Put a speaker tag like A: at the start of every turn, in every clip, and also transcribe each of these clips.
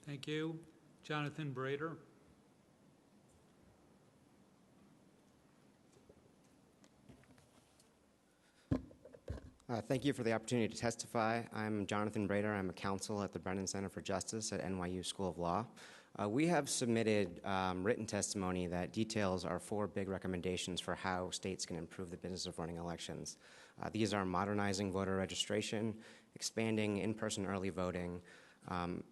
A: Thank you. Jonathan Brader.
B: Thank you for the opportunity to testify. I'm Jonathan Brader. I'm a counsel at the Brennan Center for Justice at NYU School of Law. We have submitted written testimony that details our 4 big recommendations for how states can improve the business of running elections. These are modernizing voter registration, expanding in-person early voting,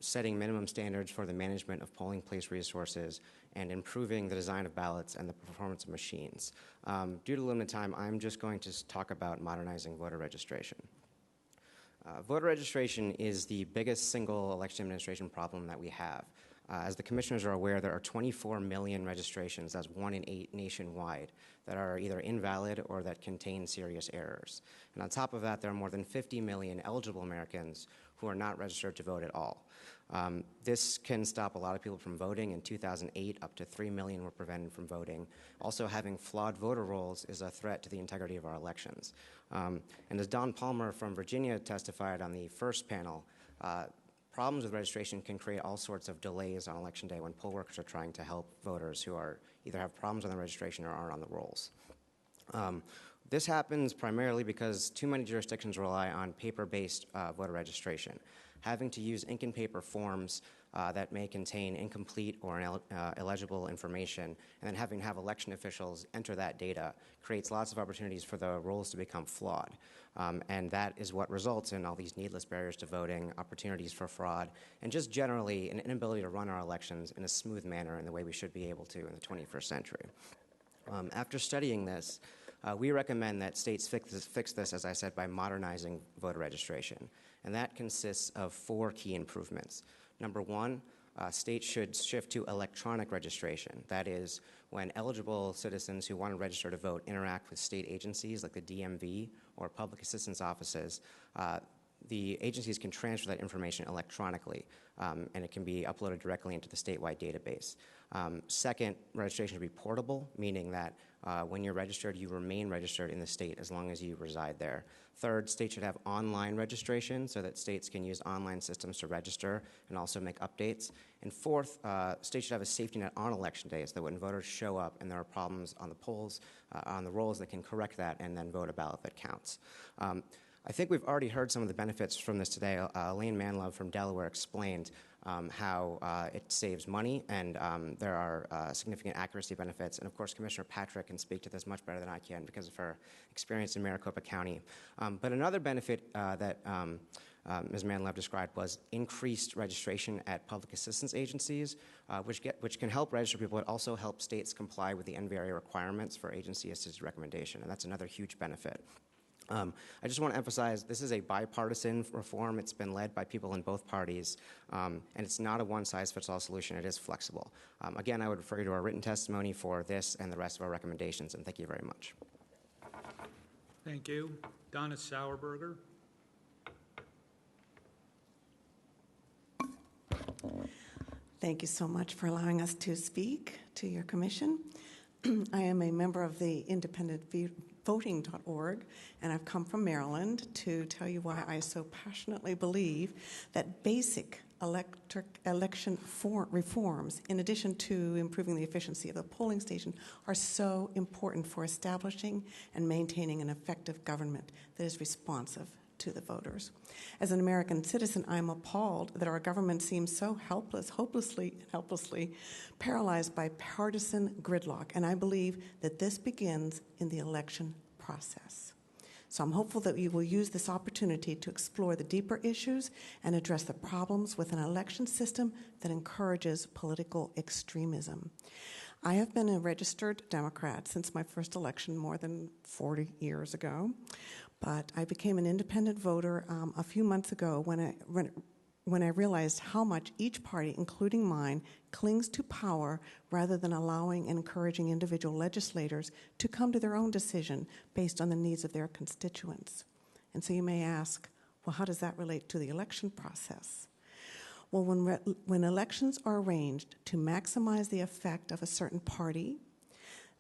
B: setting minimum standards for the management of polling place resources, and improving the design of ballots and the performance of machines. Due to limited time, I'm just going to talk about modernizing voter registration. Voter registration is the biggest single election administration problem that we have. As the commissioners are aware, there are 24 million registrations, that's 1 in 8 nationwide, that are either invalid or that contain serious errors. And on top of that, there are more than 50 million eligible Americans who are not registered to vote at all. This can stop a lot of people from voting. In 2008, up to 3 million were prevented from voting. Also, having flawed voter rolls is a threat to the integrity of our elections. And as Don Palmer from Virginia testified on the first panel, problems with registration can create all sorts of delays on election day when poll workers are trying to help voters who are either have problems on the registration or aren't on the rolls. This happens primarily because too many jurisdictions rely on paper-based voter registration. Having to use ink and paper forms that may contain incomplete or illegible information, and then having to have election officials enter that data creates lots of opportunities for the rolls to become flawed. And that is what results in all these needless barriers to voting, opportunities for fraud, and just generally an inability to run our elections in a smooth manner in the way we should be able to in the 21st century. After studying this, we recommend that states fix this, as I said, by modernizing voter registration. And that consists of 4 key improvements. Number 1, states should shift to electronic registration. That is, when eligible citizens who want to register to vote interact with state agencies like the DMV or public assistance offices, the agencies can transfer that information electronically, and it can be uploaded directly into the statewide database. Second, registration should be portable, meaning that when you're registered, you remain registered in the state as long as you reside there. Third, states should have online registration so that states can use online systems to register and also make updates. And fourth, states should have a safety net on election day so that when voters show up and there are problems on the polls, on the rolls, they can correct that and then vote a ballot that counts. I think we've already heard some of the benefits from this today. Elaine Manlove from Delaware explained how it saves money, and there are significant accuracy benefits. And of course, Commissioner Patrick can speak to this much better than I can because of her experience in Maricopa County. But another benefit that Ms. Manlove described was increased registration at public assistance agencies, which can help register people, but also help states comply with the NVRA requirements for agency-assisted recommendation, and that's another huge benefit. I just want to emphasize this is a bipartisan reform. It's been led by people in both parties, and it's not a one-size-fits-all solution. It is flexible. Again, I would refer you to our written testimony for this and the rest of our recommendations, and thank you very much.
A: Thank you. Donna Sauerberger.
C: Thank you so much for allowing us to speak to your commission. I am a member of the independent voting.org, and I've come from Maryland to tell you why I so passionately believe that basic election reforms, in addition to improving the efficiency of the polling station, are so important for establishing and maintaining an effective government that is responsive to the voters. As an American citizen, I'm appalled that our government seems so hopelessly paralyzed by partisan gridlock, and I believe that this begins in the election process. So I'm hopeful that you will use this opportunity to explore the deeper issues and address the problems with an election system that encourages political extremism. I have been a registered Democrat since my first election more than 40 years ago, but I became an independent voter a few months ago when I realized how much each party, including mine, clings to power rather than allowing and encouraging individual legislators to come to their own decision based on the needs of their constituents. And so you may ask, well, how does that relate to the election process? Well, when elections are arranged to maximize the effect of a certain party,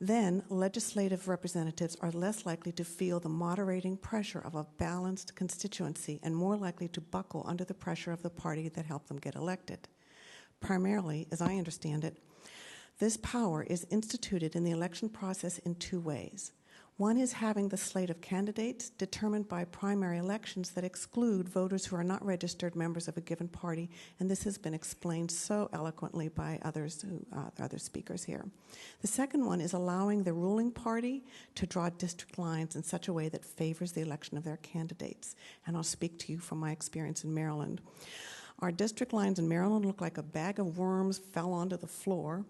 C: then legislative representatives are less likely to feel the moderating pressure of a balanced constituency and more likely to buckle under the pressure of the party that helped them get elected. Primarily, as I understand it, this power is instituted in the election process in two ways. One is having the slate of candidates determined by primary elections that exclude voters who are not registered members of a given party, and this has been explained so eloquently by other speakers here. The second one is allowing the ruling party to draw district lines in such a way that favors the election of their candidates, and I'll speak to you from my experience in Maryland. Our district lines in Maryland look like a bag of worms fell onto the floor.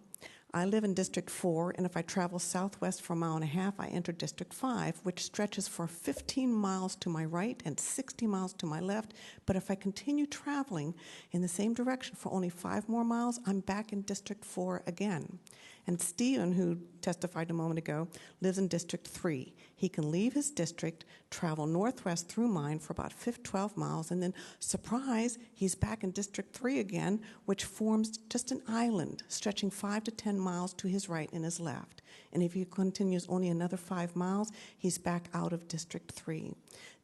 C: I live in District 4, and if I travel southwest for a mile and a half, I enter District 5, which stretches for 15 miles to my right and 60 miles to my left. But if I continue traveling in the same direction for only 5 more miles, I'm back in District 4 again. And Stephen, who testified a moment ago, lives in District 3. He can leave his district, travel northwest through mine for about 12 miles, and then, surprise, he's back in District 3 again, which forms just an island stretching 5 to 10 miles to his right and his left. And if he continues only another 5 miles, he's back out of District 3.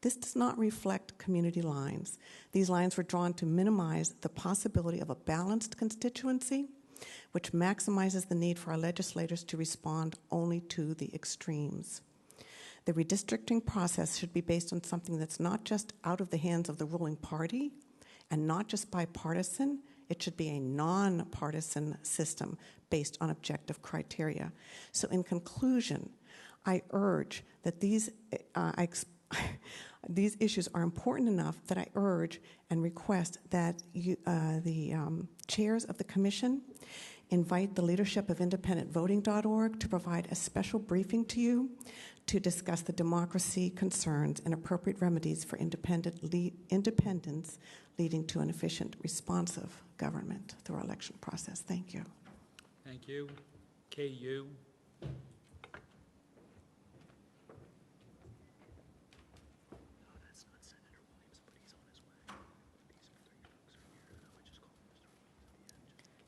C: This does not reflect community lines. These lines were drawn to minimize the possibility of a balanced constituency, which maximizes the need for our legislators to respond only to the extremes. The redistricting process should be based on something that's not just out of the hands of the ruling party and not just bipartisan. It should be a nonpartisan system based on objective criteria. So in conclusion, I urge that these issues are important enough that I urge and request that the chairs of the commission invite the leadership of independentvoting.org to provide a special briefing to you to discuss the democracy concerns and appropriate remedies for independence leading to an efficient, responsive government through our election process. Thank you.
A: Thank you. KU.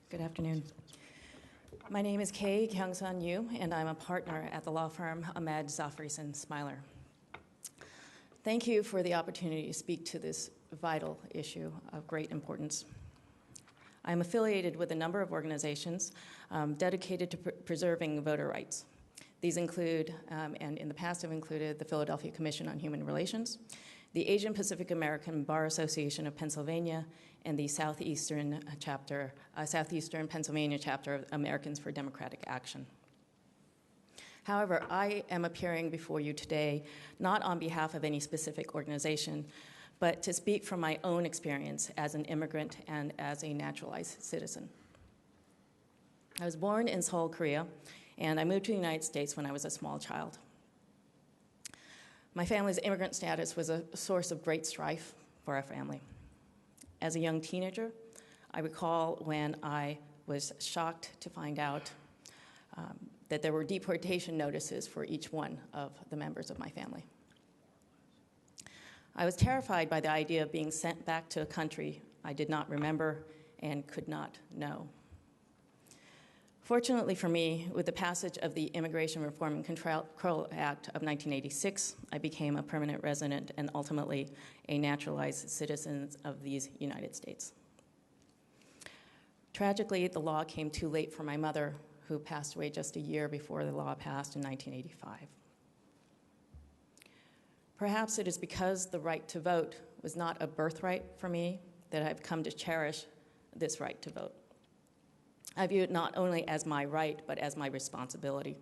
D: Good afternoon. My name is Kay Kyung-sun Yu, and I'm a partner at the law firm Ahmed, Zafrisan Smiler. Thank you for the opportunity to speak to this vital issue of great importance. I'm affiliated with a number of organizations dedicated to preserving voter rights. These include, and in the past have included, the Philadelphia Commission on Human Relations, the Asian Pacific American Bar Association of Pennsylvania, and the Southeastern Pennsylvania chapter of Americans for Democratic Action. However, I am appearing before you today not on behalf of any specific organization, but to speak from my own experience as an immigrant and as a naturalized citizen. I was born in Seoul, Korea, and I moved to the United States when I was a small child. My family's immigrant status was a source of great strife for our family. As a young teenager, I recall when I was shocked to find out that there were deportation notices for each one of the members of my family. I was terrified by the idea of being sent back to a country I did not remember and could not know. Fortunately for me, with the passage of the Immigration Reform and Control Act of 1986, I became a permanent resident and ultimately a naturalized citizen of these United States. Tragically, the law came too late for my mother, who passed away just a year before the law passed in 1985. Perhaps it is because the right to vote was not a birthright for me that I've come to cherish this right to vote. I view it not only as my right, but as my responsibility.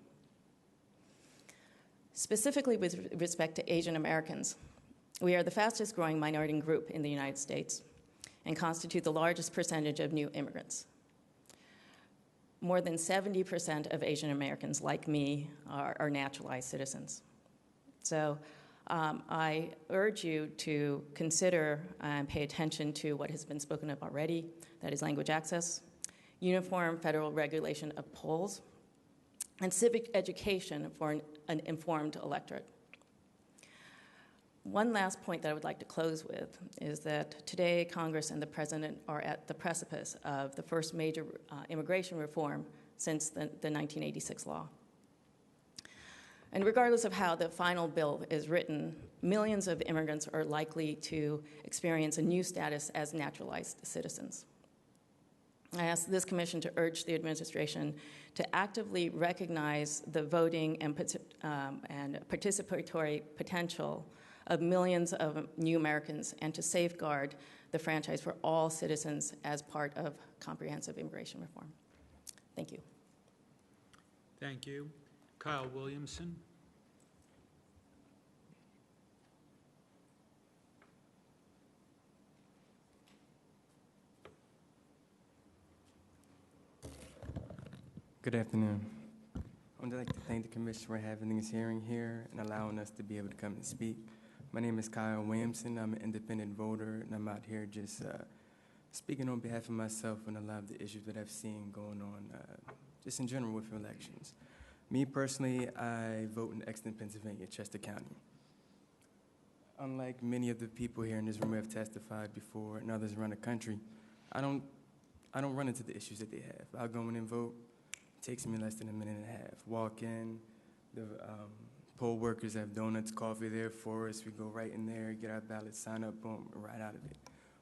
D: Specifically with respect to Asian Americans, we are the fastest growing minority group in the United States and constitute the largest percentage of new immigrants. More than 70% of Asian Americans, like me, are naturalized citizens. So I urge you to consider and pay attention to what has been spoken of already, that is language access, uniform federal regulation of polls, and civic education for an informed electorate. One last point that I would like to close with is that today Congress and the President are at the precipice of the first major immigration reform since the 1986 law. And regardless of how the final bill is written, millions of immigrants are likely to experience a new status as naturalized citizens. I ask this commission to urge the administration to actively recognize the voting and participatory potential of millions of new Americans and to safeguard the franchise for all citizens as part of comprehensive immigration reform. Thank you.
A: Thank you. Kyle Williamson.
E: Good afternoon. I would like to thank the Commission for having this hearing here and allowing us to be able to come and speak. My name is Kyle Williamson. I'm an independent voter, and I'm out here just speaking on behalf of myself and a lot of the issues that I've seen going on just in general with elections. Me personally, I vote in Exton, Pennsylvania, Chester County. Unlike many of the people here in this room who have testified before and others around the country, I don't run into the issues that they have. I'll go in and vote. It takes me less than a minute and a half. Walk in, the poll workers have donuts, coffee there for us. We go right in there, get our ballot, sign up, boom, right out of it.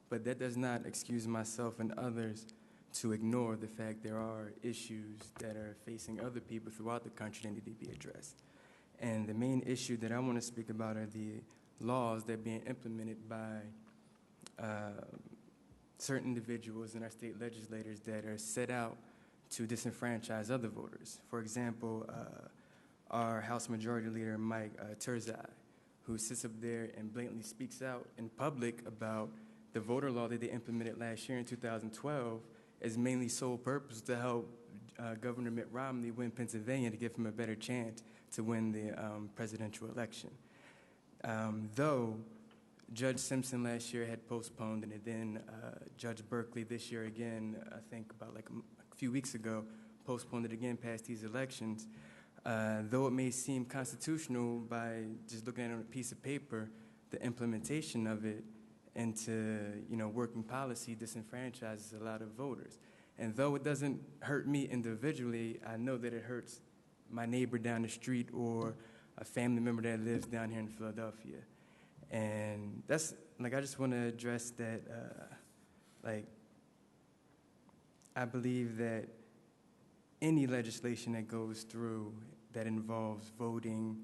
E: But that does not excuse myself and others to ignore the fact there are issues that are facing other people throughout the country that need to be addressed. And the main issue that I want to speak about are the laws that are being implemented by certain individuals in our state legislators that are set out to disenfranchise other voters. For example, our House Majority Leader, Mike Turzai, who sits up there and blatantly speaks out in public about the voter law that they implemented last year in 2012 as mainly sole purpose to help Governor Mitt Romney win Pennsylvania to give him a better chance to win the presidential election. Though Judge Simpson last year had postponed, and then Judge Berkeley this year again, I think about like a few weeks ago, postponed it again past these elections. Though it may seem constitutional by just looking at it on a piece of paper, the implementation of it into working policy disenfranchises a lot of voters. And though it doesn't hurt me individually, I know that it hurts my neighbor down the street or a family member that lives down here in Philadelphia. And that's, I just want to address that, I believe that any legislation that goes through that involves voting,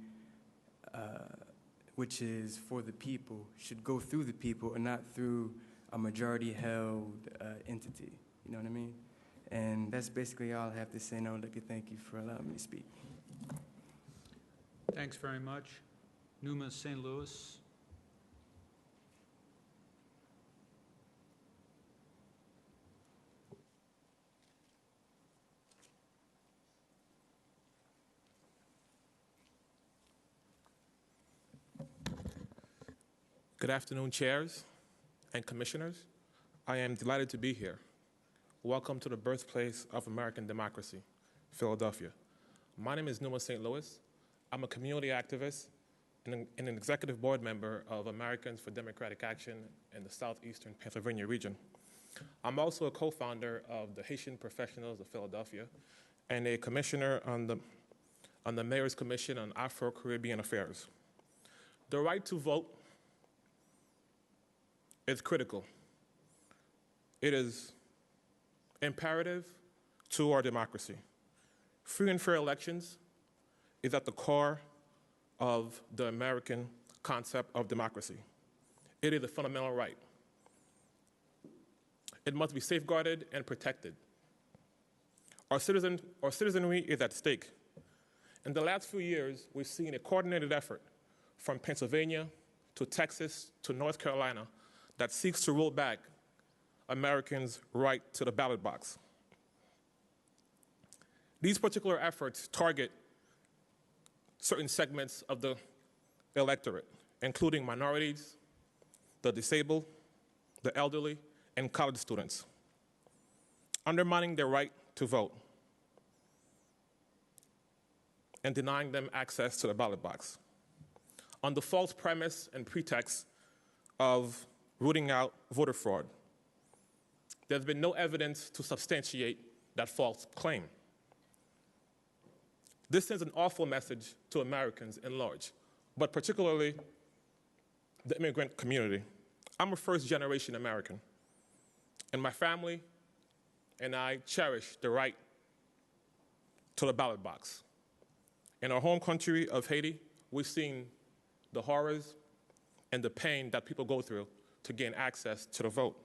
E: which is for the people, should go through the people and not through a majority-held entity. You know what I mean? And that's basically all I have to say, and I would like to thank you for allowing me to speak.
A: Thanks very much. Numa St. Louis.
F: Good afternoon, chairs and commissioners. I am delighted to be here. Welcome to the birthplace of American democracy, Philadelphia. My name is Numa St. Louis. I'm a community activist and an executive board member of Americans for Democratic Action in the southeastern Pennsylvania region. I'm also a co-founder of the Haitian Professionals of Philadelphia and a commissioner on the Mayor's Commission on Afro-Caribbean Affairs. The right to vote is critical. It is imperative to our democracy. Free and fair elections is at the core of the American concept of democracy. It is a fundamental right. It must be safeguarded and protected. Our citizenry is at stake. In the last few years, we've seen a coordinated effort from Pennsylvania to Texas to North Carolina that seeks to roll back Americans' right to the ballot box. These particular efforts target certain segments of the electorate, including minorities, the disabled, the elderly, and college students, undermining their right to vote and denying them access to the ballot box on the false premise and pretext of rooting out voter fraud. There's been no evidence to substantiate that false claim. This sends an awful message to Americans in large, but particularly the immigrant community. I'm a first-generation American, and my family and I cherish the right to the ballot box. In our home country of Haiti, we've seen the horrors and the pain that people go through to gain access to the vote.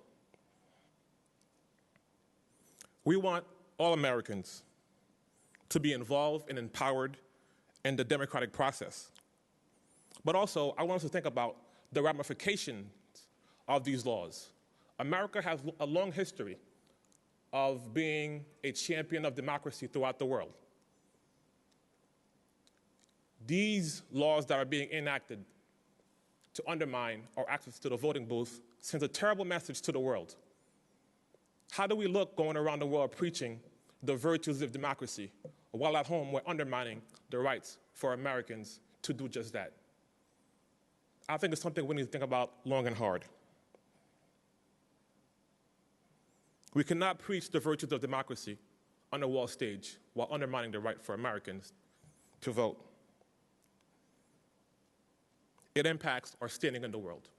F: We want all Americans to be involved and empowered in the democratic process. But also, I want us to think about the ramifications of these laws. America has a long history of being a champion of democracy throughout the world. These laws that are being enacted to undermine our access to the voting booth sends a terrible message to the world. How do we look going around the world preaching the virtues of democracy, while at home we're undermining the rights for Americans to do just that? I think it's something we need to think about long and hard. We cannot preach the virtues of democracy on the world stage while undermining the right for Americans to vote. It impacts our standing in the world.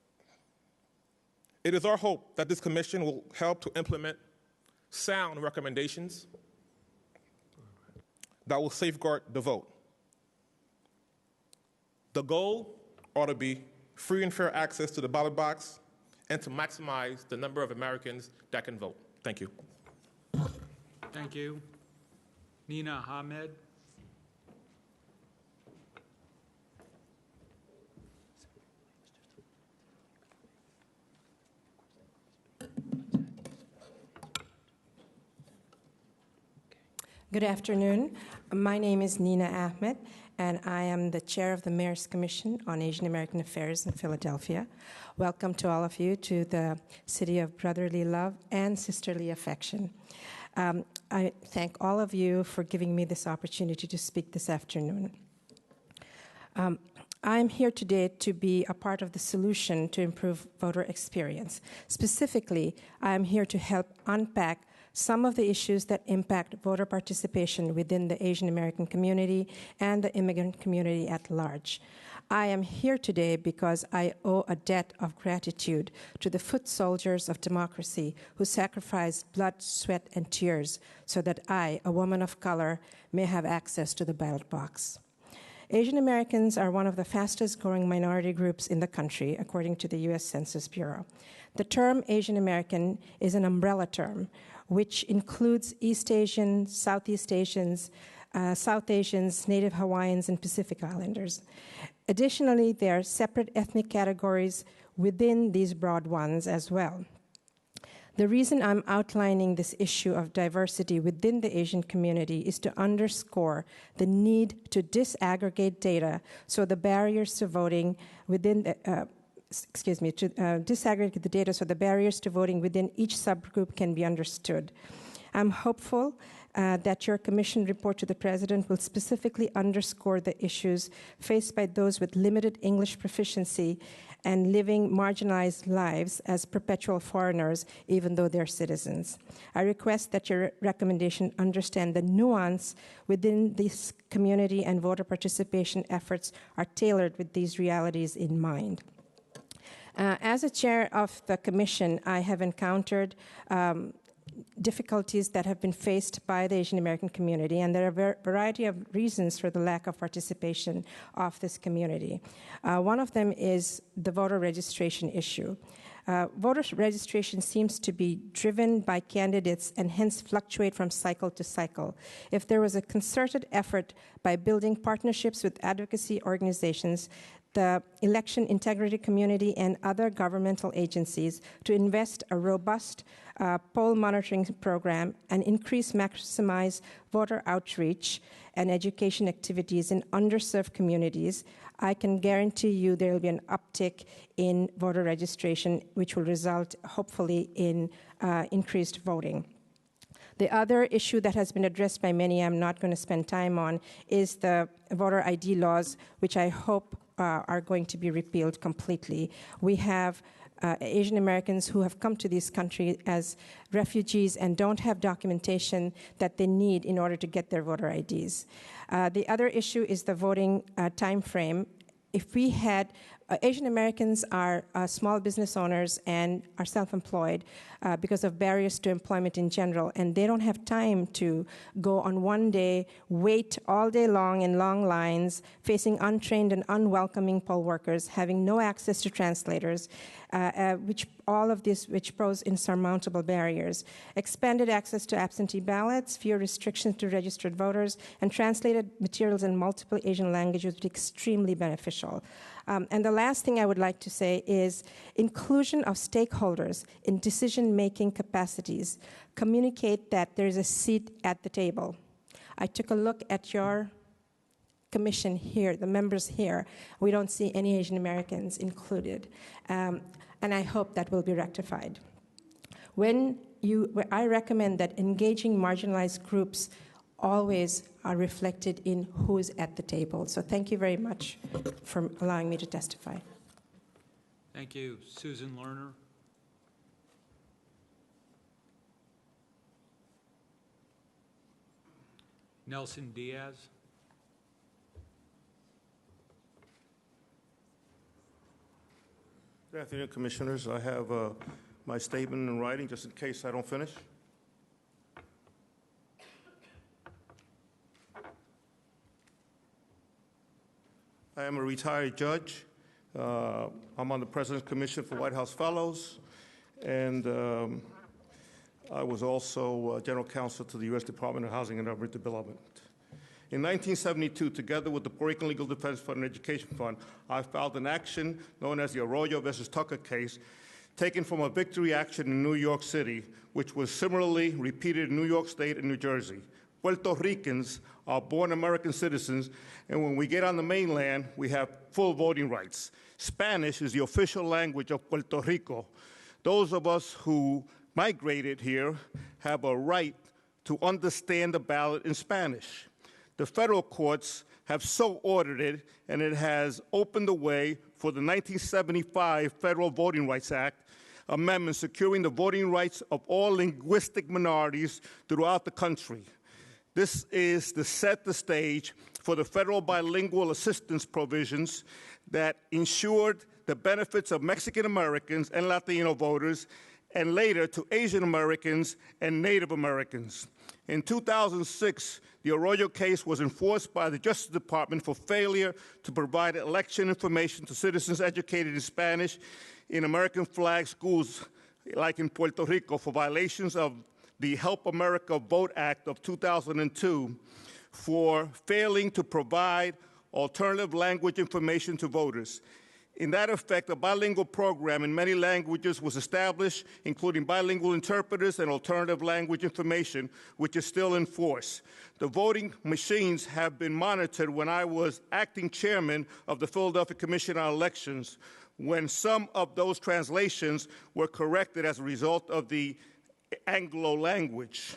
F: It is our hope that this commission will help to implement sound recommendations that will safeguard the vote. The goal ought to be free and fair access to the ballot box and to maximize the number of Americans that can vote. Thank you.
A: Thank you. Nina Ahmed.
G: Good afternoon. My name is Nina Ahmed, and I am the chair of the Mayor's Commission on Asian American Affairs in Philadelphia. Welcome to all of you to the city of brotherly love and sisterly affection. I thank all of you for giving me this opportunity to speak this afternoon. I'm here today to be a part of the solution to improve voter experience. Specifically, I'm here to help unpack some of the issues that impact voter participation within the Asian American community and the immigrant community at large. I am here today because I owe a debt of gratitude to the foot soldiers of democracy who sacrificed blood, sweat, and tears so that I, a woman of color, may have access to the ballot box. Asian Americans are one of the fastest growing minority groups in the country, according to the U.S. Census Bureau. The term Asian American is an umbrella term, which includes East Asians, Southeast Asians, South Asians, Native Hawaiians, and Pacific Islanders. Additionally, there are separate ethnic categories within these broad ones as well. The reason I'm outlining this issue of diversity within the Asian community is to underscore the need to disaggregate data so the barriers to voting within the disaggregate the data so the barriers to voting within each subgroup can be understood. I'm hopeful that your commission report to the President will specifically underscore the issues faced by those with limited English proficiency and living marginalized lives as perpetual foreigners, even though they're citizens. I request that your recommendation understand the nuance within this community and voter participation efforts are tailored with these realities in mind. As a chair of the commission, I have encountered difficulties that have been faced by the Asian American community, and there are a variety of reasons for the lack of participation of this community. One of them is the voter registration issue. Voter registration seems to be driven by candidates and hence fluctuate from cycle to cycle. If there was a concerted effort by building partnerships with advocacy organizations, the election integrity community and other governmental agencies to invest a robust poll monitoring program and maximize voter outreach and education activities in underserved communities, I can guarantee you there will be an uptick in voter registration, which will result, hopefully, in increased voting. The other issue that has been addressed by many, I'm not going to spend time on, is the voter ID laws, which I hope are going to be repealed completely. We have Asian Americans who have come to this country as refugees and don't have documentation that they need in order to get their voter IDs. The other issue is the voting time frame. If we had Asian Americans are small business owners and are self-employed because of barriers to employment in general, and they don't have time to go on one day, wait all day long in long lines, facing untrained and unwelcoming poll workers, having no access to translators, which pose insurmountable barriers. Expanded access to absentee ballots, fewer restrictions to registered voters, and translated materials in multiple Asian languages would be extremely beneficial. And the last thing I would like to say is inclusion of stakeholders in decision-making capacities. Communicate that there is a seat at the table. I took a look at your commission here, the members here. We don't see any Asian Americans included. And I hope that will be rectified. I recommend that engaging marginalized groups always are reflected in who's at the table. So thank you very much for allowing me to testify.
A: Thank you. Susan Lerner. Nelson Diaz.
H: Good afternoon, Commissioners. I have my statement in writing, just in case I don't finish. I am a retired judge. I'm on the President's Commission for White House Fellows, and I was also General Counsel to the U.S. Department of Housing and Urban Development. In 1972, together with the Puerto Rican Legal Defense Fund and Education Fund, I filed an action known as the Arroyo versus Tucker case, taken from a victory action in New York City, which was similarly repeated in New York State and New Jersey. Puerto Ricans are born American citizens, and when we get on the mainland, we have full voting rights. Spanish is the official language of Puerto Rico. Those of us who migrated here have a right to understand the ballot in Spanish. The federal courts have so ordered it, and it has opened the way for the 1975 Federal Voting Rights Act amendment securing the voting rights of all linguistic minorities throughout the country. This is to set the stage for the federal bilingual assistance provisions that ensured the benefits of Mexican Americans and Latino voters, and later to Asian Americans and Native Americans. In 2006, the Arroyo case was enforced by the Justice Department for failure to provide election information to citizens educated in Spanish in American flag schools, like in Puerto Rico, for violations of the Help America Vote Act of 2002 for failing to provide alternative language information to voters. In that effect, a bilingual program in many languages was established, including bilingual interpreters and alternative language information, which is still in force. The voting machines have been monitored when I was acting chairman of the Philadelphia Commission on Elections, when some of those translations were corrected as a result of the Anglo language.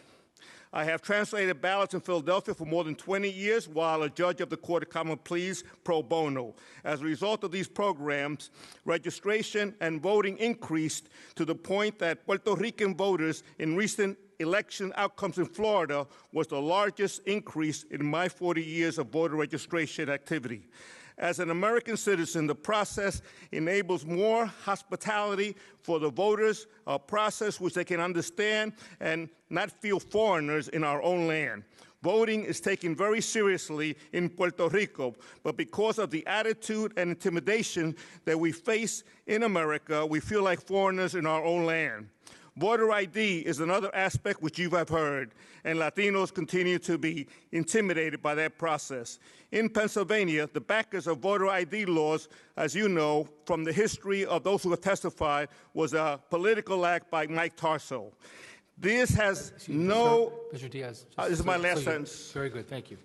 H: I have translated ballots in Philadelphia for more than 20 years while a judge of the Court of Common Pleas pro bono. As a result of these programs, registration and voting increased to the point that Puerto Rican voters in recent election outcomes in Florida was the largest increase in my 40 years of voter registration activity. As an American citizen, the process enables more hospitality for the voters, a process which they can understand and not feel foreigners in our own land. Voting is taken very seriously in Puerto Rico, but because of the attitude and intimidation that we face in America, we feel like foreigners in our own land. Voter ID is another aspect which you have heard, and Latinos continue to be intimidated by that process. In Pennsylvania, the backers of voter ID laws, as you know from the history of those who have testified, was a political act by Mike Tarso. This has no...
I: Mr. Diaz.
H: This is my last sentence.
I: Very good. Thank you.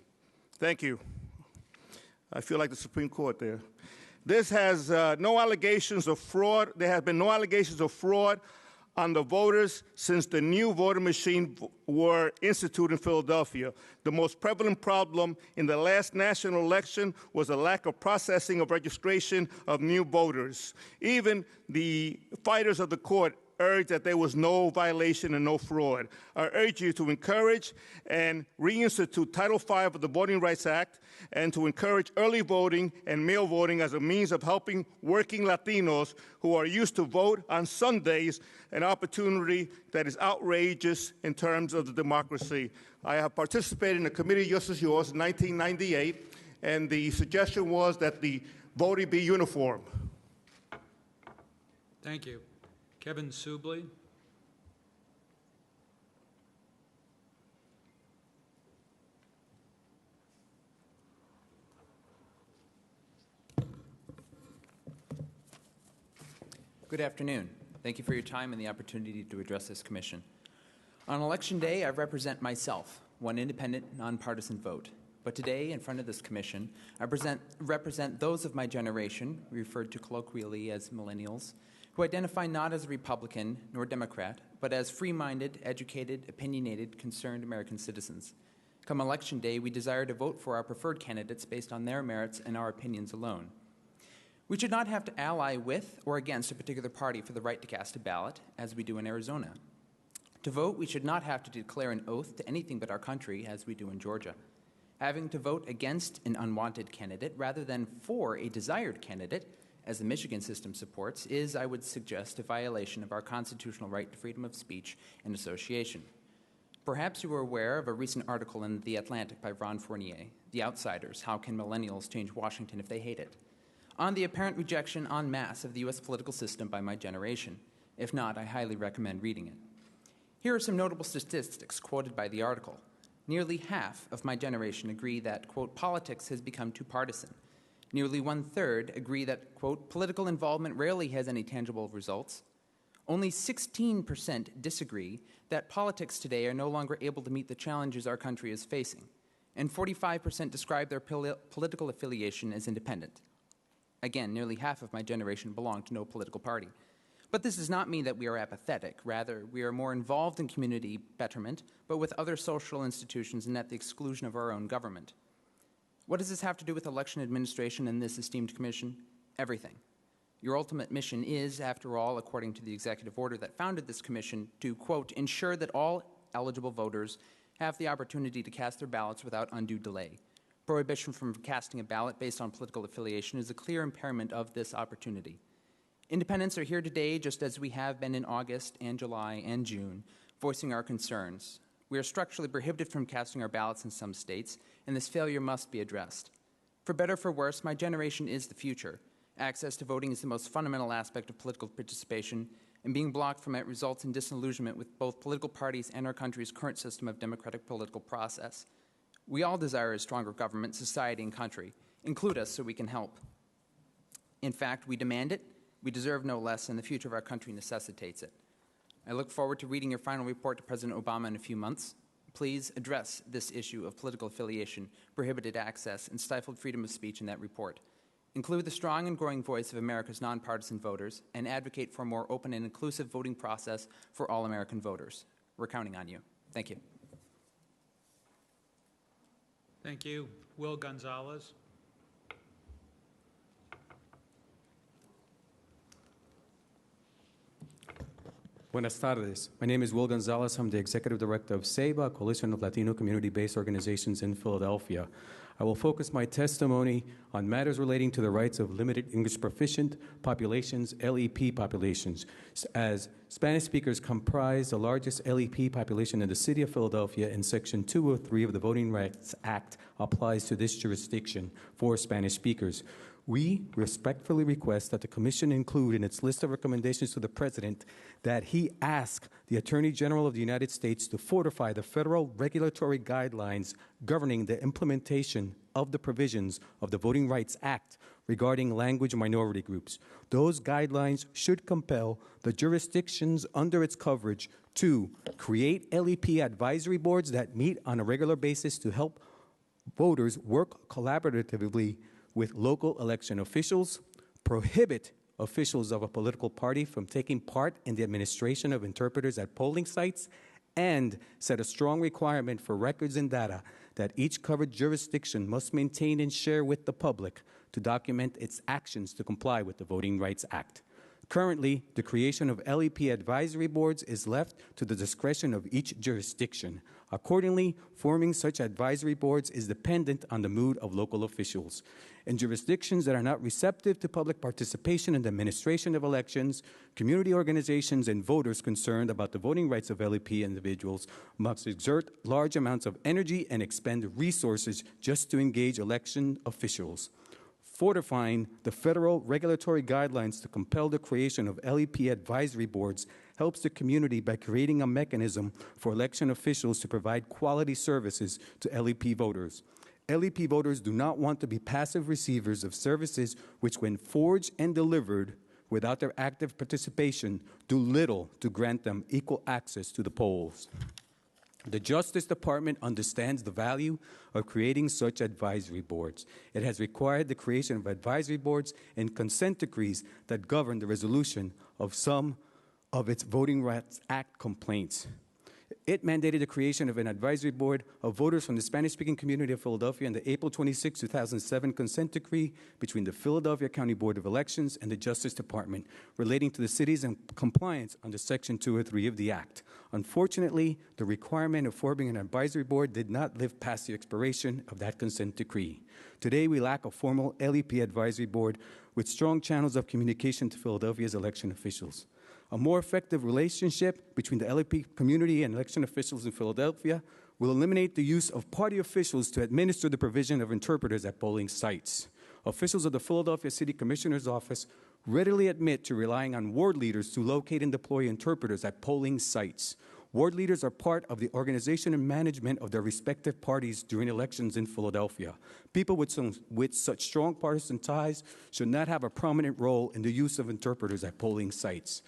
H: Thank you. I feel like the Supreme Court there. This has no allegations of fraud. There have been no allegations of fraud on the voters since the new voter machines were instituted in Philadelphia. The most prevalent problem in the last national election was a lack of processing of registration of new voters. Even the fighters of the court urged that there was no violation and no fraud. I urge you to encourage and reinstitute Title V of the Voting Rights Act and to encourage early voting and mail voting as a means of helping working Latinos who are used to vote on Sundays, an opportunity that is outrageous in terms of the democracy. I have participated in a committee just as yours in 1998, and the suggestion was that the voting be uniform.
A: Thank you. Kevin Subley.
I: Good afternoon. Thank you for your time and the opportunity to address this commission. On Election Day, I represent myself, one independent, nonpartisan vote. But today, in front of this commission, I represent those of my generation, referred to colloquially as millennials, who identify not as a Republican nor Democrat, but as free-minded, educated, opinionated, concerned American citizens. Come Election Day, we desire to vote for our preferred candidates based on their merits and our opinions alone. We should not have to ally with or against a particular party for the right to cast a ballot, as we do in Arizona. To vote, we should not have to declare an oath to anything but our country, as we do in Georgia. Having to vote against an unwanted candidate rather than for a desired candidate, as the Michigan system supports, is, I would suggest, a violation of our constitutional right to freedom of speech and association. Perhaps you are aware of a recent article in The Atlantic by Ron Fournier, The Outsiders, How Can Millennials Change Washington If They Hate It?, on the apparent rejection en masse of the U.S. political system by my generation. If not, I highly recommend reading it. Here are some notable statistics quoted by the article. Nearly half of my generation agree that, quote, politics has become too partisan. Nearly 1/3 agree that, quote, political involvement rarely has any tangible results. Only 16% disagree that politics today are no longer able to meet the challenges our country is facing. And 45% describe their political affiliation as independent. Again, nearly half of my generation belong to no political party. But this does not mean that we are apathetic. Rather, we are more involved in community betterment, but with other social institutions and at the exclusion of our own government. What does this have to do with election administration and this esteemed commission? Everything. Your ultimate mission is, after all, according to the executive order that founded this commission, to, quote, ensure that all eligible voters have the opportunity to cast their ballots without undue delay. Prohibition from casting a ballot based on political affiliation is a clear impairment of this opportunity. Independents are here today, just as we have been in August and July and June, voicing our concerns. We are structurally prohibited from casting our ballots in some states, and this failure must be addressed. For better or for worse, my generation is the future. Access to voting is the most fundamental aspect of political participation, and being blocked from it results in disillusionment with both political parties and our country's current system of democratic political process. We all desire a stronger government, society, and country. Include us so we can help. In fact, we demand it, we deserve no less, and the future of our country necessitates it. I look forward to reading your final report to President Obama in a few months. Please address this issue of political affiliation, prohibited access, and stifled freedom of speech in that report. Include the strong and growing voice of America's nonpartisan voters and advocate for a more open and inclusive voting process for all American voters. We're counting on you. Thank you.
A: Thank you. Will Gonzalez.
J: Buenas tardes. My name is Will Gonzalez. I'm the Executive Director of SEBA, Coalition of Latino Community-Based Organizations in Philadelphia. I will focus my testimony on matters relating to the rights of limited English proficient populations, LEP populations, as Spanish speakers comprise the largest LEP population in the city of Philadelphia, and Section 203 of the Voting Rights Act applies to this jurisdiction for Spanish speakers. We respectfully request that the Commission include in its list of recommendations to the President that he ask the Attorney General of the United States to fortify the federal regulatory guidelines governing the implementation of the provisions of the Voting Rights Act regarding language minority groups. Those guidelines should compel the jurisdictions under its coverage to create LEP advisory boards that meet on a regular basis to help voters work collaboratively with local election officials, prohibit officials of a political party from taking part in the administration of interpreters at polling sites, and set a strong requirement for records and data that each covered jurisdiction must maintain and share with the public to document its actions to comply with the Voting Rights Act. Currently, the creation of LEP advisory boards is left to the discretion of each jurisdiction. Accordingly, forming such advisory boards is dependent on the mood of local officials. In jurisdictions that are not receptive to public participation in the administration of elections, community organizations and voters concerned about the voting rights of LEP individuals must exert large amounts of energy and expend resources just to engage election officials. Fortifying the federal regulatory guidelines to compel the creation of LEP advisory boards helps the community by creating a mechanism for election officials to provide quality services to LEP voters. LEP voters do not want to be passive receivers of services which, when forged and delivered without their active participation, do little to grant them equal access to the polls. The Justice Department understands the value of creating such advisory boards. It has required the creation of advisory boards and consent decrees that govern the resolution of some of its Voting Rights Act complaints. It mandated the creation of an advisory board of voters from the Spanish-speaking community of Philadelphia in the April 26, 2007 consent decree between the Philadelphia County Board of Elections and the Justice Department relating to the city's compliance under Section 203 of the Act. Unfortunately, the requirement of forming an advisory board did not live past the expiration of that consent decree. Today, we lack a formal LEP advisory board with strong channels of communication to Philadelphia's election officials. A more effective relationship between the LEP community and election officials in Philadelphia will eliminate the use of party officials to administer the provision of interpreters at polling sites. Officials of the Philadelphia City Commissioner's Office readily admit to relying on ward leaders to locate and deploy interpreters at polling sites. Ward leaders are part of the organization and management of their respective parties during elections in Philadelphia. People with such strong partisan ties should not have a prominent role in the use of interpreters at polling sites.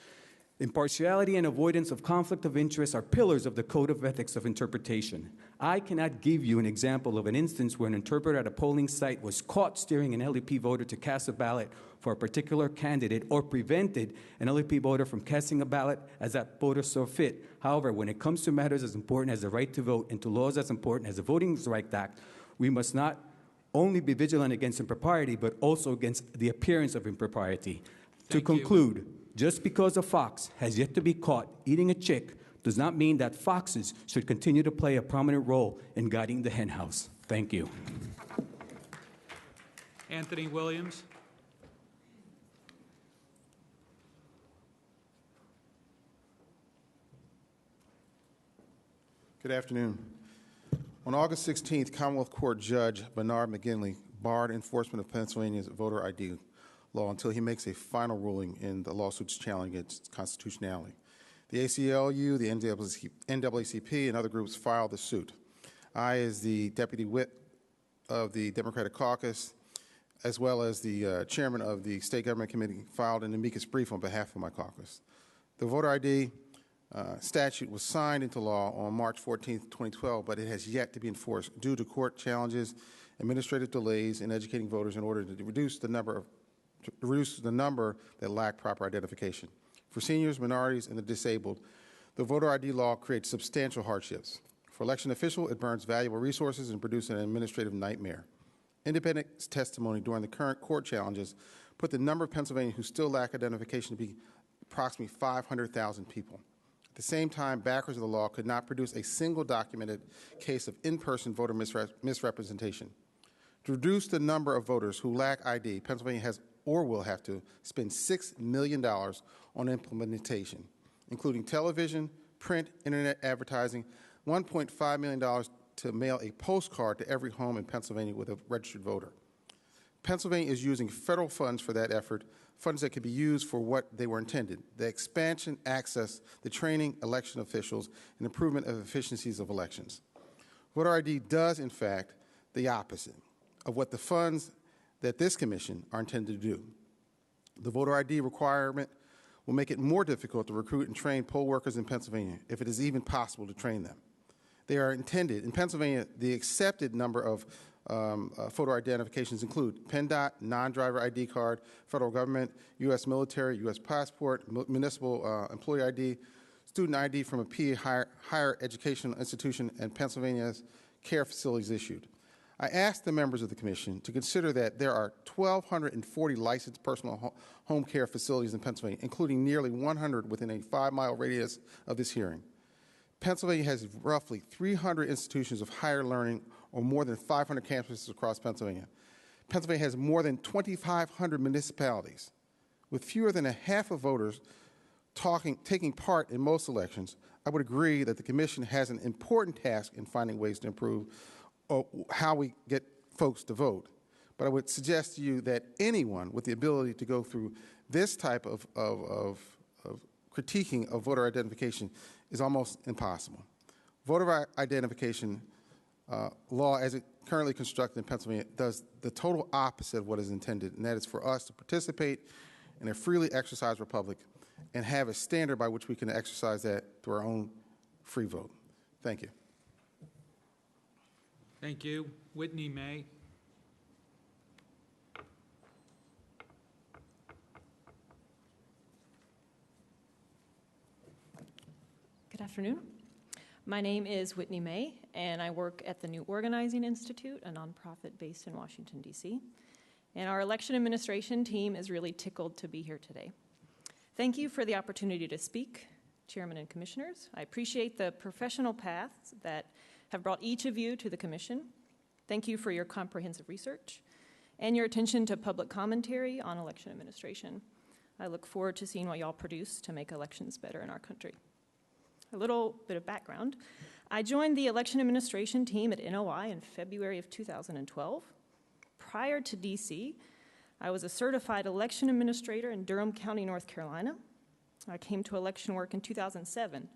J: Impartiality and avoidance of conflict of interest are pillars of the Code of Ethics of Interpretation. I cannot give you an example of an instance where an interpreter at a polling site was caught steering an LEP voter to cast a ballot for a particular candidate or prevented an LEP voter from casting a ballot as that voter saw fit. However, when it comes to matters as important as the right to vote and to laws as important as the Voting Rights Act, we must not only be vigilant against impropriety, but also against the appearance of impropriety. To conclude, just because a fox has yet to be caught eating a chick does not mean that foxes should continue to play a prominent role in guiding the henhouse. Thank you.
A: Anthony Williams.
K: Good afternoon. On August 16th, Commonwealth Court Judge Bernard McGinley barred enforcement of Pennsylvania's voter ID law until he makes a final ruling in the lawsuits challenging its constitutionality. The ACLU, the NAACP, and other groups filed the suit. I, as the deputy whip of the Democratic Caucus, as well as the chairman of the State Government Committee, filed an amicus brief on behalf of my caucus. The voter ID statute was signed into law on March 14, 2012, but it has yet to be enforced due to court challenges, administrative delays in educating voters in order to reduce the number that lack proper identification. For seniors, minorities, and the disabled, the voter ID law creates substantial hardships. For election officials, it burns valuable resources and produces an administrative nightmare. Independent testimony during the current court challenges put the number of Pennsylvanians who still lack identification to be approximately 500,000 people. At the same time, backers of the law could not produce a single documented case of in-person voter misrepresentation. To reduce the number of voters who lack ID, Pennsylvania has or will have to spend $6 million on implementation, including television, print, internet advertising, $1.5 million to mail a postcard to every home in Pennsylvania with a registered voter. Pennsylvania is using federal funds for that effort, funds that could be used for what they were intended: the expansion, access, the training election officials, and improvement of efficiencies of elections. Voter ID does, in fact, the opposite of what the funds that this commission are intended to do. The voter ID requirement will make it more difficult to recruit and train poll workers in Pennsylvania, if it is even possible to train them. They are intended, in Pennsylvania, the accepted number of photo identifications include PennDOT, non-driver ID card, federal government, U.S. military, U.S. passport, municipal employee ID, student ID from a PA higher educational institution, and Pennsylvania's care facilities issued. I asked the members of the Commission to consider that there are 1,240 licensed personal home care facilities in Pennsylvania, including nearly 100 within a 5-mile radius of this hearing. Pennsylvania has roughly 300 institutions of higher learning or more than 500 campuses across Pennsylvania. Pennsylvania has more than 2,500 municipalities. With fewer than a half of voters taking part in most elections, I would agree that the Commission has an important task in finding ways to improve how we get folks to vote. But I would suggest to you that anyone with the ability to go through this type of critiquing of voter identification is almost impossible. Voter identification law, as it currently constructed in Pennsylvania, does the total opposite of what is intended, and that is for us to participate in a freely exercised republic and have a standard by which we can exercise that through our own free vote. Thank you.
A: Thank you. Whitney May.
L: Good afternoon. My name is Whitney May, and I work at the New Organizing Institute, a nonprofit based in Washington, D.C. And our election administration team is really tickled to be here today. Thank you for the opportunity to speak, Chairman and Commissioners. I appreciate the professional paths that have brought each of you to the Commission. Thank you for your comprehensive research and your attention to public commentary on election administration. I look forward to seeing what y'all produce to make elections better in our country. A little bit of background. I joined the election administration team at NOI in February of 2012. Prior to DC, I was a certified election administrator in Durham County, North Carolina. I came to election work in 2007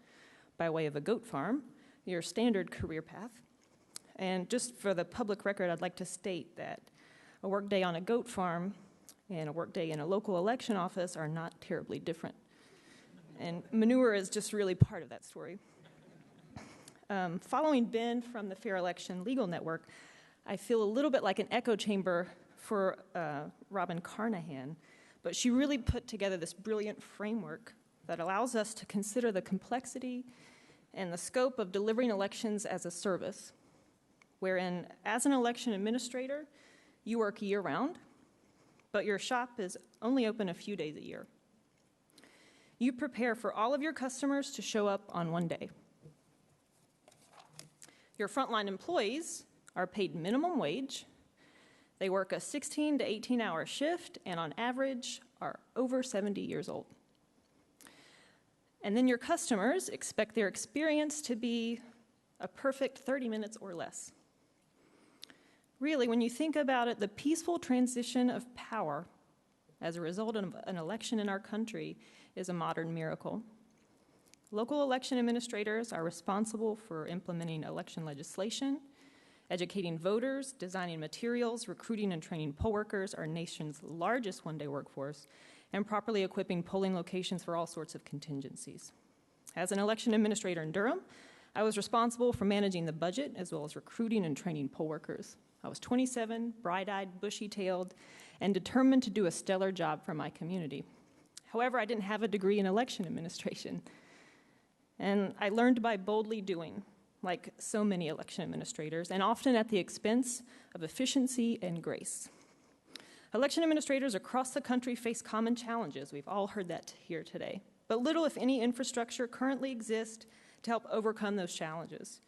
L: by way of a goat farm, your standard career path. And just for the public record, I'd like to state that a workday on a goat farm and a workday in a local election office are not terribly different. And manure is just really part of that story. Following Ben from the Fair Election Legal Network, I feel a little bit like an echo chamber for Robin Carnahan, but she really put together this brilliant framework that allows us to consider the complexity and the scope of delivering elections as a service, wherein as an election administrator, you work year-round, but your shop is only open a few days a year. You prepare for all of your customers to show up on one day. Your frontline employees are paid minimum wage. They work a 16 to 18-hour shift and on average are over 70 years old. And then your customers expect their experience to be a perfect 30 minutes or less. Really, when you think about it, the peaceful transition of power as a result of an election in our country is a modern miracle. Local election administrators are responsible for implementing election legislation, educating voters, designing materials, recruiting and training poll workers, our nation's largest one-day workforce, and properly equipping polling locations for all sorts of contingencies. As an election administrator in Durham, I was responsible for managing the budget as well as recruiting and training poll workers. I was 27, bright-eyed, bushy-tailed, and determined to do a stellar job for my community. However, I didn't have a degree in election administration, and I learned by boldly doing, like so many election administrators, and often at the expense of efficiency and grace. Election administrators across the country face common challenges. We've all heard that here today. But little, if any, infrastructure currently exists to help overcome those challenges.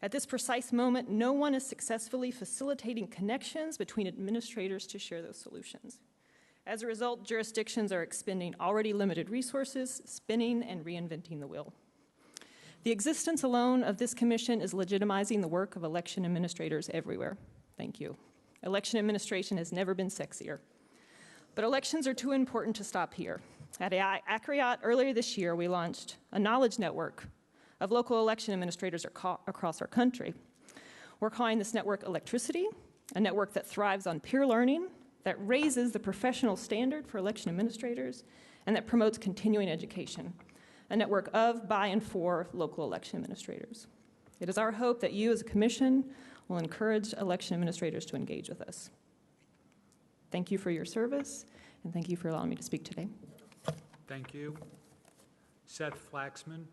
L: At this precise moment, no one is successfully facilitating connections between administrators to share those solutions. As a result, jurisdictions are expending already limited resources, spinning and reinventing the wheel. The existence alone of this commission is legitimizing the work of election administrators everywhere. Thank you. Election administration has never been sexier. But elections are too important to stop here. At Acrobat earlier this year, we launched a knowledge network of local election administrators across our country. We're calling this network Electricity, a network that thrives on peer learning, that raises the professional standard for election administrators, and that promotes continuing education, a network of, by, and for local election administrators. It is our hope that you as a commission will encourage election administrators to engage with us. Thank you for your service, and thank you for allowing me to speak today.
A: Thank you. Seth Flaxman.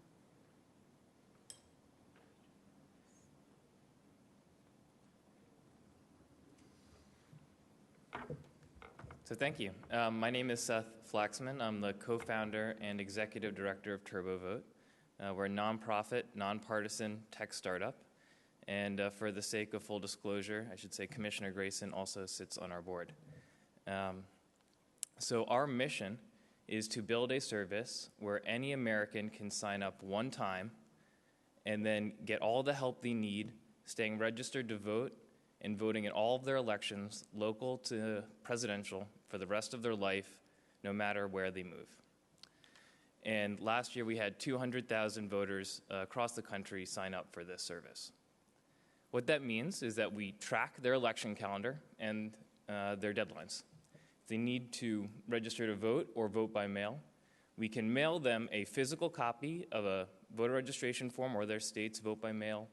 M: So thank you. My name is Seth Flaxman. I'm the co-founder and executive director of TurboVote. We're a nonprofit, nonpartisan tech startup. And for the sake of full disclosure, I should say Commissioner Grayson also sits on our board. So our mission is to build a service where any American can sign up one time and then get all the help they need, staying registered to vote and voting in all of their elections, local to presidential, for the rest of their life, no matter where they move. And last year we had 200,000 voters across the country sign up for this service. What that means is that we track their election calendar and their deadlines. If they need to register to vote or vote by mail, we can mail them a physical copy of a voter registration form or their state's vote by mail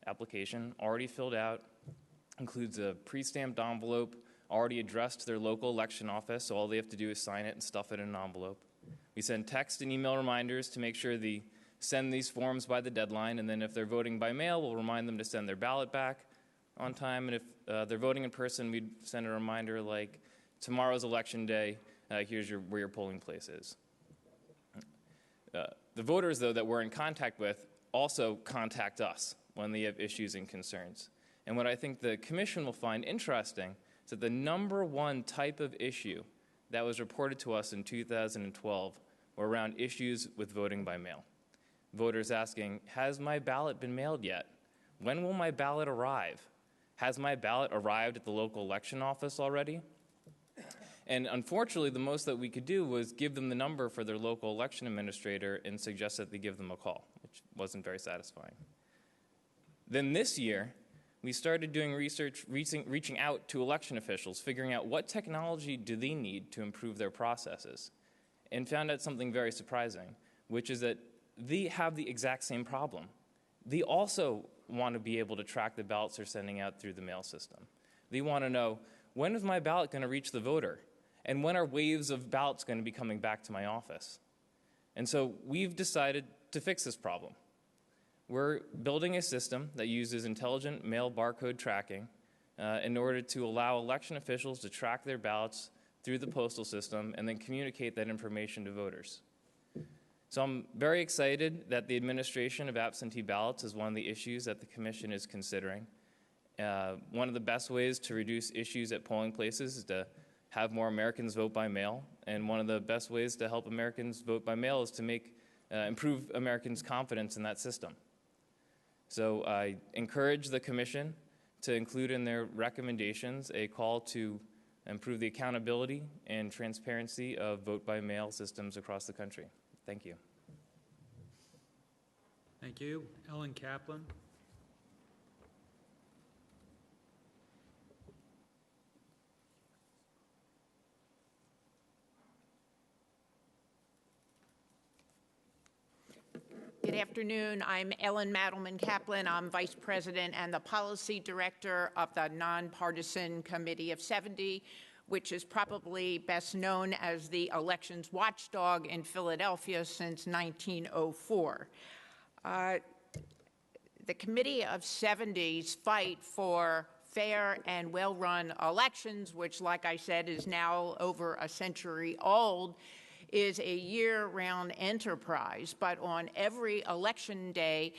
M: application already filled out, includes a pre-stamped envelope already addressed to their local election office, so all they have to do is sign it and stuff it in an envelope. We send text and email reminders to make sure they send these forms by the deadline, and then if they're voting by mail, we'll remind them to send their ballot back on time, and if they're voting in person, we'd send a reminder like, tomorrow's election day, here's where your polling place is. The voters, though, that we're in contact with also contact us when they have issues and concerns. And what I think the Commission will find interesting is that the number one type of issue that was reported to us in 2012 were around issues with voting by mail. Voters asking, has my ballot been mailed yet? When will my ballot arrive? Has my ballot arrived at the local election office already? And unfortunately, the most that we could do was give them the number for their local election administrator and suggest that they give them a call, which wasn't very satisfying. Then this year, we started doing research, reaching out to election officials, figuring out what technology do they need to improve their processes, and found out something very surprising, which is that they have the exact same problem. They also want to be able to track the ballots they're sending out through the mail system. They want to know, when is my ballot going to reach the voter? And when are waves of ballots going to be coming back to my office? And so we've decided to fix this problem. We're building a system that uses intelligent mail barcode tracking in order to allow election officials to track their ballots through the postal system and then communicate that information to voters. So I'm very excited that the administration of absentee ballots is one of the issues that the Commission is considering. One of the best ways to reduce issues at polling places is to have more Americans vote by mail, and one of the best ways to help Americans vote by mail is to improve Americans' confidence in that system. So I encourage the Commission to include in their recommendations a call to improve the accountability and transparency of vote-by-mail systems across the country. Thank you.
A: Thank you. Ellen Kaplan.
N: Good afternoon. I'm Ellen Madeline Kaplan. I'm Vice President and the Policy Director of the Nonpartisan Committee of 70, which is probably best known as the elections watchdog in Philadelphia since 1904. The Committee of 70's fight for fair and well-run elections, which, like I said, is now over a century old, is a year-round enterprise. But on every election day,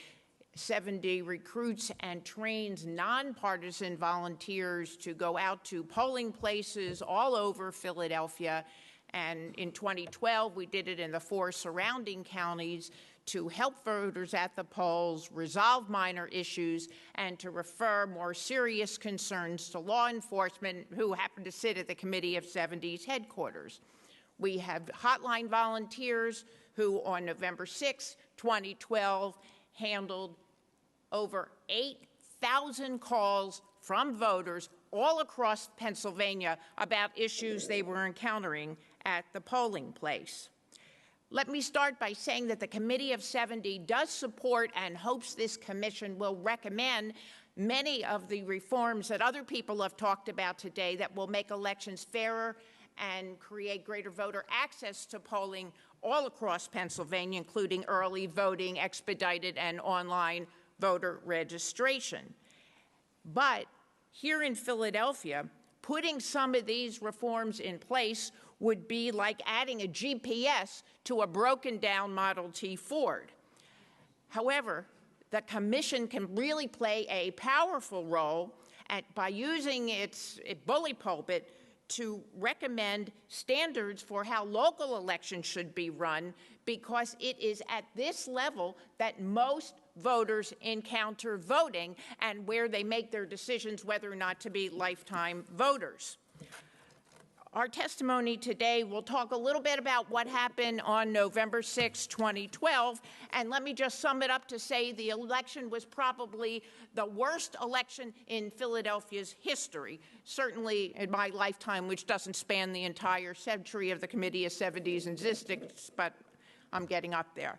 N: 70 recruits and trains nonpartisan volunteers to go out to polling places all over Philadelphia. And in 2012, we did it in the 4 surrounding counties to help voters at the polls, resolve minor issues, and to refer more serious concerns to law enforcement, who happen to sit at the Committee of 70's headquarters. We have hotline volunteers who on November 6, 2012, handled over 8,000 calls from voters all across Pennsylvania about issues they were encountering at the polling place. Let me start by saying that the Committee of 70 does support and hopes this commission will recommend many of the reforms that other people have talked about today that will make elections fairer and create greater voter access to polling all across Pennsylvania, including early voting, expedited, and online voter registration. But here in Philadelphia, Putting some of these reforms in place would be like adding a GPS to a broken down Model T Ford. However, the Commission can really play a powerful role by using its bully pulpit to recommend standards for how local elections should be run, because it is at this level that most voters encounter voting and where they make their decisions whether or not to be lifetime voters. Our testimony today will talk a little bit about what happened on November 6, 2012, and let me just sum it up to say the election was probably the worst election in Philadelphia's history, certainly in my lifetime, which doesn't span the entire century of the Committee of 70s and Districts, but I'm getting up there.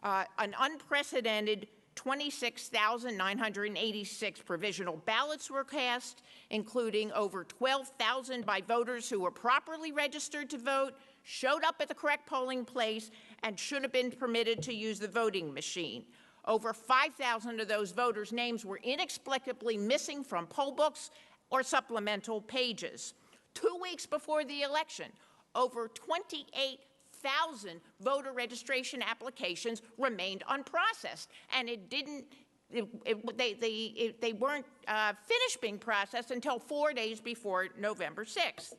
N: An unprecedented 26,986 provisional ballots were cast, including over 12,000 by voters who were properly registered to vote, showed up at the correct polling place, and should have been permitted to use the voting machine. Over 5,000 of those voters' names were inexplicably missing from poll books or supplemental pages. 2 weeks before the election, over 28,000 voter registration applications remained unprocessed, and they weren't finished being processed until 4 days before November 6th.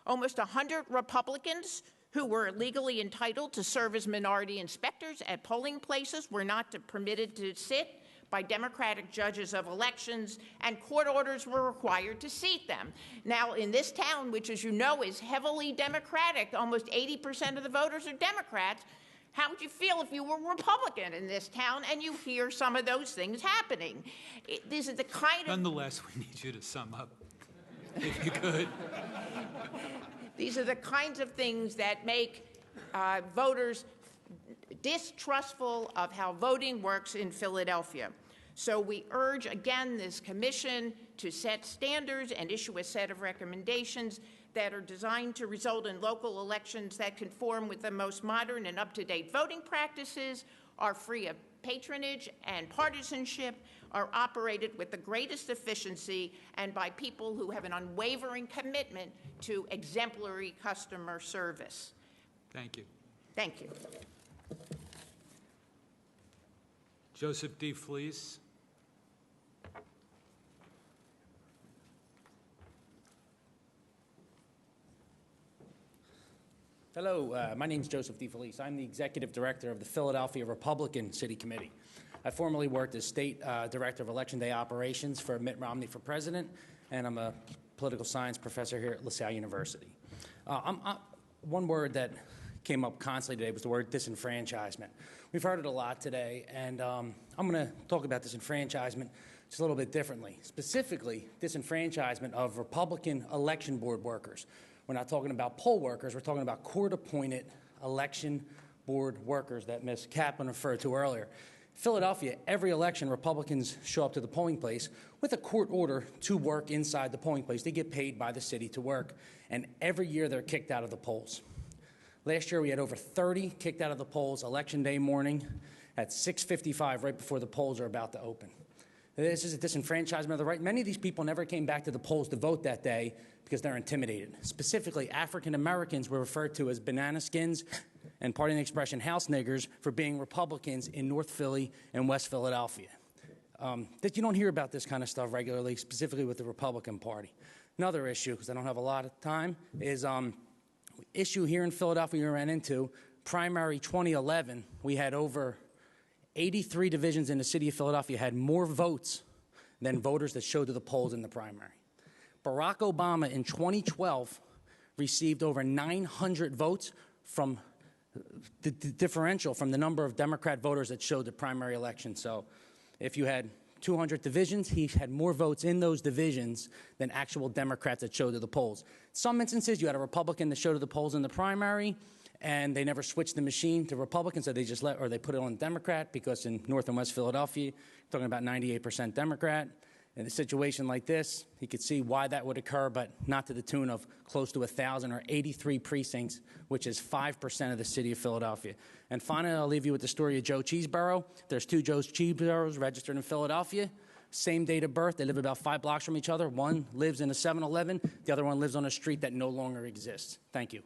N: Almost 100 Republicans who were legally entitled to serve as minority inspectors at polling places were not permitted to sit by Democratic judges of elections, and court orders were required to seat them. Now, in this town, which, as you know, is heavily Democratic, almost 80% of the voters are Democrats, how would you feel if you were Republican in this town and you hear some of those things happening? This is the kind of...
A: Nonetheless, we need you to sum up, if you could.
N: These are the kinds of things that make voters distrustful of how voting works in Philadelphia. So we urge, again, this commission to set standards and issue a set of recommendations that are designed to result in local elections that conform with the most modern and up-to-date voting practices, are free of patronage and partisanship, are operated with the greatest efficiency, and by people who have an unwavering commitment to exemplary customer service.
A: Thank you.
N: Thank you.
A: Joseph Defelice.
O: Hello, my name is Joseph Defelice. I'm the Executive Director of the Philadelphia Republican City Committee. I formerly worked as State Director of Election Day Operations for Mitt Romney for President, and I'm a political science professor here at LaSalle University. One word that came up constantly today was the word disenfranchisement. We've heard it a lot today, and I'm going to talk about disenfranchisement just a little bit differently. Specifically, disenfranchisement of Republican election board workers. We're not talking about poll workers. We're talking about court-appointed election board workers that Ms. Kaplan referred to earlier. Philadelphia, every election, Republicans show up to the polling place with a court order to work inside the polling place. They get paid by the city to work, and every year they're kicked out of the polls. Last year, we had over 30 kicked out of the polls Election Day morning at 6:55, right before the polls are about to open. This is a disenfranchisement of the right. Many of these people never came back to the polls to vote that day because they're intimidated. Specifically, African Americans were referred to as banana skins and, pardon the expression, house niggers for being Republicans in North Philly and West Philadelphia. That you don't hear about this kind of stuff regularly, specifically with the Republican Party. Another issue, because I don't have a lot of time, is issue here in Philadelphia we ran into, primary 2011, we had over 83 divisions in the city of Philadelphia had more votes than voters that showed to the polls in the primary. Barack Obama in 2012 received over 900 votes from the differential from the number of Democrat voters that showed the primary election. So if you had 200 divisions, he had more votes in those divisions than actual Democrats that showed to the polls. Some instances, you had a Republican that showed to the polls in the primary, and they never switched the machine to Republican, so they just they put it on Democrat, because in North and West Philadelphia, you're talking about 98% Democrat. In a situation like this, you could see why that would occur, but not to the tune of close to 1,000 or 83 precincts, which is 5% of the city of Philadelphia. And finally, I'll leave you with the story of Joe Cheeseborough. There's 2 Joe Cheeseboroughs registered in Philadelphia. same date of birth. They live about 5 blocks from each other. One lives in a 7-Eleven. The other one lives on a street that no longer exists. Thank you.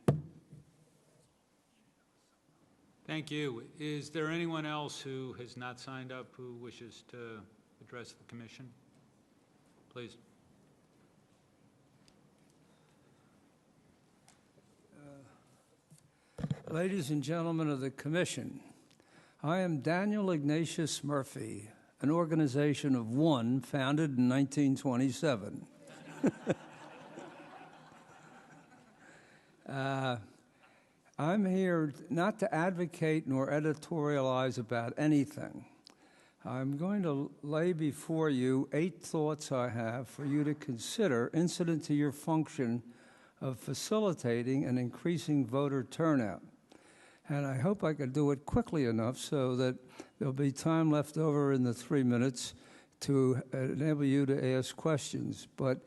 A: Thank you. Is there anyone else who has not signed up who wishes to address the commission? Please.
P: Ladies and gentlemen of the commission, I am Daniel Ignatius Murphy, an organization of one founded in 1927. I'm here not to advocate nor editorialize about anything. I'm going to lay before you 8 thoughts I have for you to consider incident to your function of facilitating and increasing voter turnout. And I hope I can do it quickly enough so that there'll be time left over in the 3 minutes to enable you to ask questions. But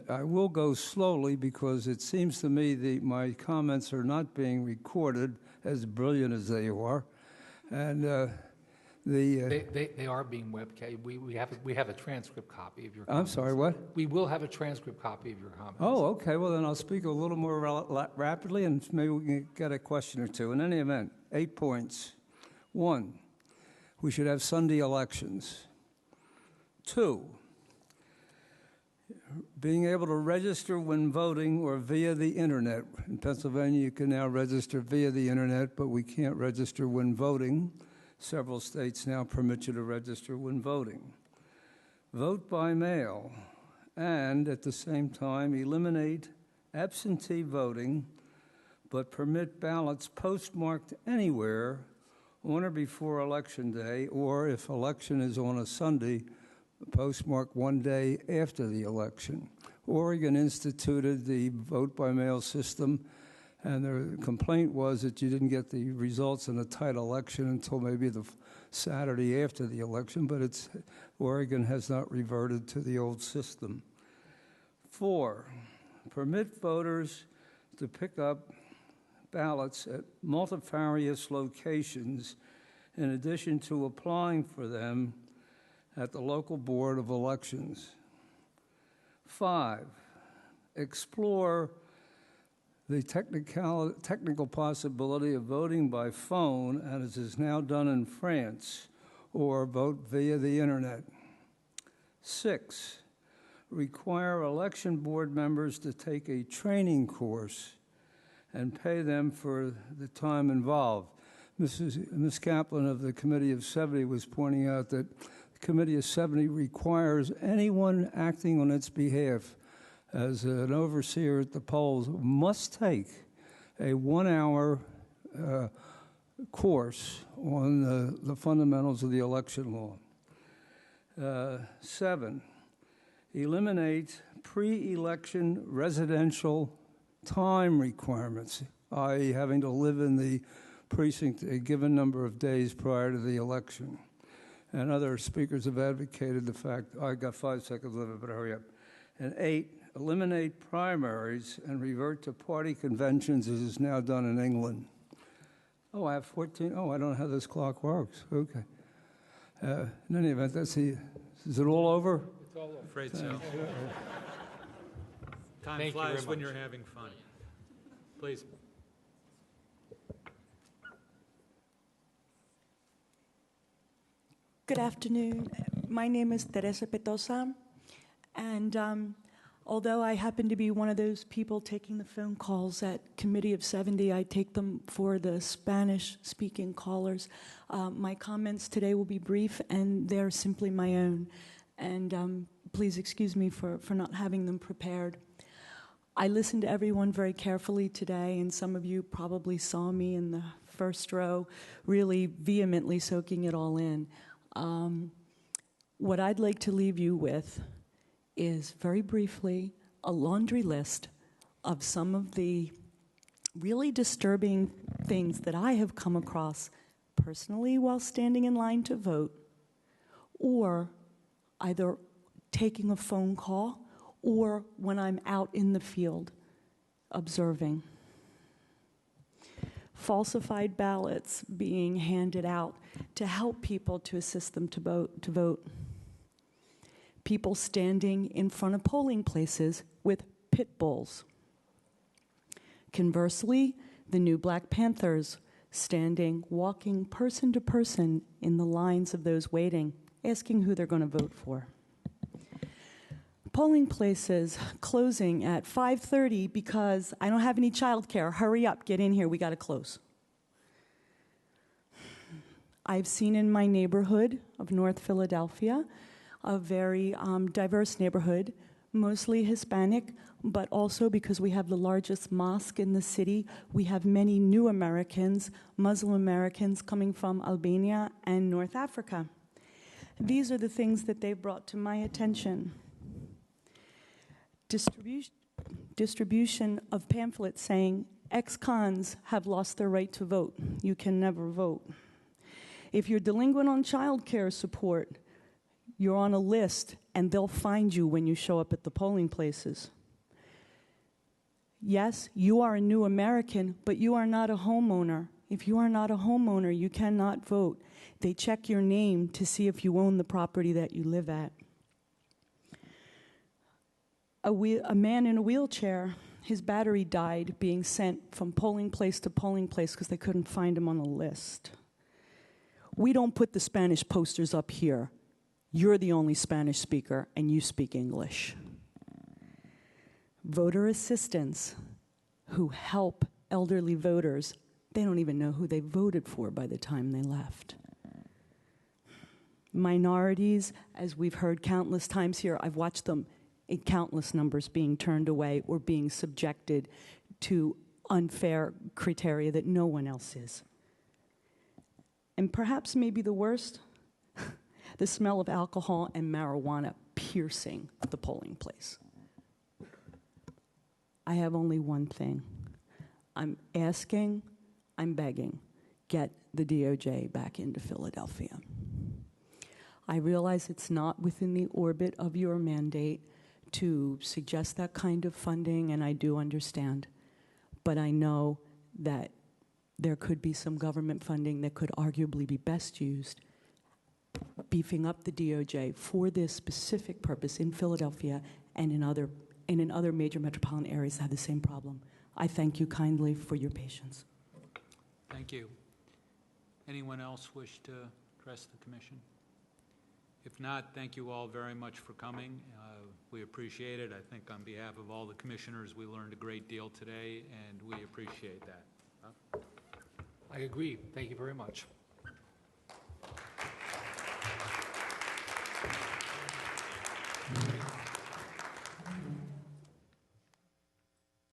P: I will go slowly because it seems to me my comments are not being recorded, as brilliant as they are. And
Q: They are being webcast. We have a transcript copy of your comments.
P: I'm sorry, what?
Q: We will have a transcript copy of your comments.
P: Oh, okay. Well, then I'll speak a little more rapidly, and maybe we can get a question or two. In any event, 8 points. 1, we should have Sunday elections. 2, being able to register when voting or via the internet. In Pennsylvania, you can now register via the internet, but we can't register when voting. Several states now permit you to register when voting. Vote by mail, and at the same time eliminate absentee voting, but permit ballots postmarked anywhere on or before Election Day, or if election is on a Sunday, postmark 1 day after the election. Oregon instituted the vote by mail system, and the complaint was that you didn't get the results in a tight election until maybe the Saturday after the election, but Oregon has not reverted to the old system. 4, permit voters to pick up ballots at multifarious locations in addition to applying for them at the local board of elections. 5, explore the technical possibility of voting by phone, as is now done in France, or vote via the internet. 6, require election board members to take a training course and pay them for the time involved. Ms. Kaplan of the Committee of 70 was pointing out that the Committee of 70 requires anyone acting on its behalf as an overseer at the polls must take a 1-hour course on the fundamentals of the election law. 7, eliminate pre-election residential time requirements, i.e. having to live in the precinct a given number of days prior to the election. And other speakers have advocated the fact, I got 5 seconds left, but hurry up. And 8, eliminate primaries and revert to party conventions as is now done in England. Oh, I have 14. Oh, I don't know how this clock works. Okay. In any event, is it all over?
A: It's all over. Afraid so. Time flies when you're having fun. Please.
R: Good afternoon. My name is Larissa Pitocin, and although I happen to be one of those people taking the phone calls at Committee of 70, I take them for the Spanish-speaking callers. My comments today will be brief, and they're simply my own. And please excuse me for not having them prepared. I listened to everyone very carefully today, and some of you probably saw me in the first row really vehemently soaking it all in. What I'd like to leave you with is, very briefly, a laundry list of some of the really disturbing things that I have come across personally while standing in line to vote, or either taking a phone call or when I'm out in the field observing. Falsified ballots being handed out to help people to assist them to vote. people standing in front of polling places with pit bulls. Conversely, the new Black Panthers standing, walking person to person in the lines of those waiting, asking who they're going to vote for. Polling places closing at 5:30 because I don't have any childcare. Hurry up, get in here, we got to close. I've seen in my neighborhood of North Philadelphia, a very diverse neighborhood, mostly Hispanic, but also because we have the largest mosque in the city, we have many new Americans, Muslim Americans coming from Albania and North Africa. These are the things that they've brought to my attention. Distribution of pamphlets saying ex-cons have lost their right to vote. You can never vote. If you're delinquent on child care support, you're on a list and they'll find you when you show up at the polling places. Yes, you are a new American, but you are not a homeowner. If you are not a homeowner, you cannot vote. They check your name to see if you own the property that you live at. A man in a wheelchair, his battery died being sent from polling place to polling place because they couldn't find him on a list. We don't put the Spanish posters up here. You're the only Spanish speaker, and you speak English. Voter assistants who help elderly voters, they don't even know who they voted for by the time they left. Minorities, as we've heard countless times here, I've watched them in countless numbers being turned away or being subjected to unfair criteria that no one else is. And perhaps maybe the worst, the smell of alcohol and marijuana piercing the polling place. I have only one thing. I'm asking, I'm begging, get the DOJ back into Philadelphia. I realize it's not within the orbit of your mandate to suggest that kind of funding, and I do understand. But I know that there could be some government funding that could arguably be best used beefing up the DOJ for this specific purpose in Philadelphia and in other major metropolitan areas that have the same problem. I thank you kindly for your patience.
A: Thank you. Anyone else wish to address the commission? If not, thank you all very much for coming. We appreciate it. I think on behalf of all the commissioners, we learned a great deal today, and we appreciate that.
Q: I agree. Thank you very much.